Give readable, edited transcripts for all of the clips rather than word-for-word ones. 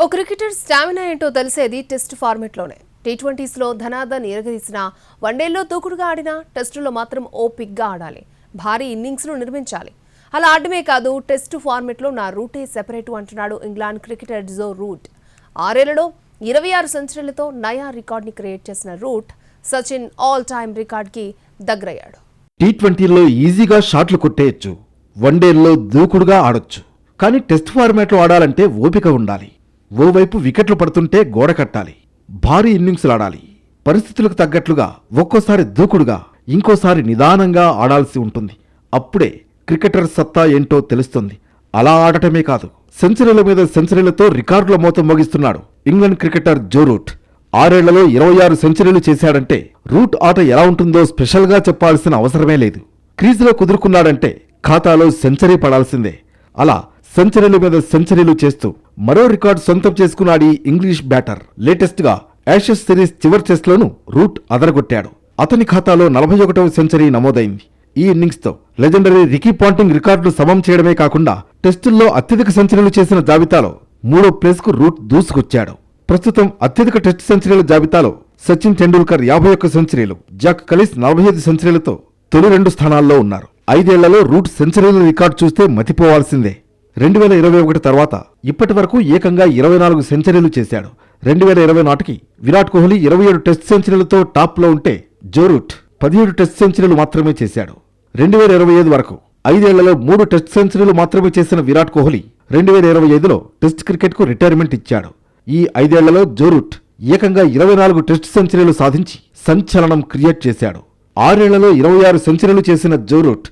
ఓ cricketer stamina ఏంటో తెలిసేది test ఫార్మెట్లోనే. టీ20స్లో ధనాధన్ ఎరగదీసిన, వన్డేల్లో దూకుడుగా ఆడినా టెస్టులో మాత్రం ఓపిక్గా ఆడాలి. భారీ ఇన్నింగ్స్ను నిర్మించాలి. అలా ఆడమే కాదు, టెస్ట్ ఫార్మెట్లో నా రూటే సెపరేటు అంటున్నాడు ఇంగ్లాండ్ క్రికెటర్ జో రూట్. 6 ఏళ్లలో 26 సెంచరీలతో నయా రికార్డ్ని క్రియేట్ చేసిన రూట్ సచిన్ ఆల్ టైమ్ రికార్డ్కి దగ్గరయ్యాడు. టీ20లో ఈజీగా షాట్లు కొట్టేయచ్చు, వన్డేల్లో దూకుడుగా ఆడొచ్చు. కానీ టెస్ట్ ఫార్మాట్లో ఆడాలంటే ఓపిక ఉండాలి. ఓవైపు వికెట్లు పడుతుంటే గోడ కట్టాలి, భారీ ఇన్నింగ్స్లు ఆడాలి. పరిస్థితులకు తగ్గట్లుగా ఒక్కోసారి దూకుడుగా, ఇంకోసారి నిదానంగా ఆడాల్సి ఉంటుంది. అప్పుడే క్రికెటర్ సత్తా ఏంటో తెలుస్తుంది. అలా ఆడటమే కాదు, సెంచరీల మీద సెంచరీలతో రికార్డుల మోత మోగిస్తున్నాడు ఇంగ్లాండ్ క్రికెటర్ జో రూట్. 6 ఏళ్లలో 26 సెంచరీలు చేశాడంటే రూట్ ఆట ఎలా ఉంటుందో స్పెషల్గా చెప్పాల్సిన అవసరమే లేదు. క్రీజులో కుదురుకున్నాడంటే ఖాతాలో సెంచరీ పడాల్సిందే. అలా సెంచరీల మీద సెంచరీలు చేస్తూ మరో రికార్డు సొంతం చేసుకున్నాడు ఈ ఇంగ్లీష్ బ్యాటర్. లేటెస్ట్ గా యాషెస్ సిరీస్ చివరి టెస్ట్లోనూ రూట్ అదరగొట్టాడు. అతని ఖాతాలో 41వ సెంచరీ నమోదైంది. ఈ ఇన్నింగ్స్ తో లెజెండరీ రికీ పాంటింగ్ రికార్డులు సమం చేయడమే కాకుండా టెస్టుల్లో అత్యధిక సెంచరీలు చేసిన జాబితాలో 3వ ప్లేస్కు రూట్ దూసుకొచ్చాడు. ప్రస్తుతం అత్యధిక టెస్ట్ సెంచరీల జాబితాలో సచిన్ టెండూల్కర్ 51 సెంచరీలు, జాక్ కలీస్ 45 సెంచరీలతో తొలి 2 స్థానాల్లో ఉన్నారు. 5 ఏళ్లలో రూట్ సెంచరీల రికార్డు చూస్తే మతిపోవాల్సిందే. 2021 తర్వాత ఇప్పటి వరకు ఏకంగా 24 సెంచరీలు చేశాడు. 2020 నాటికి విరాట్ కోహ్లీ 27 టెస్ట్ సెంచరీలతో టాప్లో ఉంటే జో రూట్ 17 టెస్ట్ సెంచరీలు మాత్రమే చేశాడు. 2025 వరకు 5 ఏళ్లలో 3 టెస్ట్ సెంచరీలు మాత్రమే చేసిన విరాట్ కోహ్లీ 2025లో టెస్ట్ క్రికెట్కు రిటైర్మెంట్ ఇచ్చాడు. ఈ 5 ఏళ్లలో జో రూట్ ఏకంగా 24 టెస్ట్ సెంచరీలు సాధించి సంచలనం క్రియేట్ చేశాడు. 6 ఏళ్లలో 26 సెంచరీలు చేసిన జో రూట్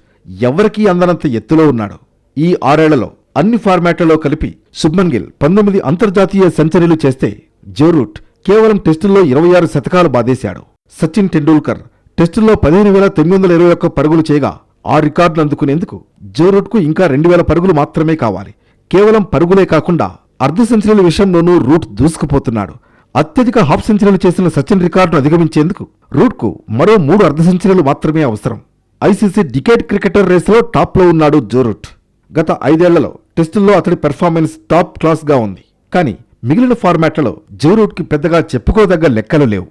ఎవరికీ అందనంత ఎత్తులో ఉన్నాడు. ఈ 6 ఏళ్లలో అన్ని ఫార్మాట్లలో కలిపి శుభ్మన్ గిల్ 19 అంతర్జాతీయ సెంచరీలు చేస్తే జో రూట్ కేవలం టెస్టుల్లో 26 శతకాలు బాదేశాడు. సచిన్ టెండూల్కర్ టెస్టుల్లో 15,921 పరుగులు చేయగా ఆ రికార్డులు అందుకునేందుకు జో రూట్కు ఇంకా 2,000 పరుగులు మాత్రమే కావాలి. కేవలం పరుగులే కాకుండా అర్ధ సెంచరీల విషయంలోనూ రూట్ దూసుకుపోతున్నాడు. అత్యధిక హాఫ్ సెంచరీలు చేసిన సచిన్ రికార్డును అధిగమించేందుకు రూట్కు మరో 3 అర్ధ సెంచరీలు మాత్రమే అవసరం. ఐసీసీ డికేడ్ క్రికెటర్ రేసులో టాప్లో ఉన్నాడు జో రూట్. గత 5 ఏళ్లలో టెస్టుల్లో అతడి పెర్ఫార్మెన్స్ టాప్ క్లాస్గా ఉంది. కానీ మిగిలిన ఫార్మాట్లలో జో రూట్కి పెద్దగా చెప్పుకోదగ్గ లెక్కలు లేవు.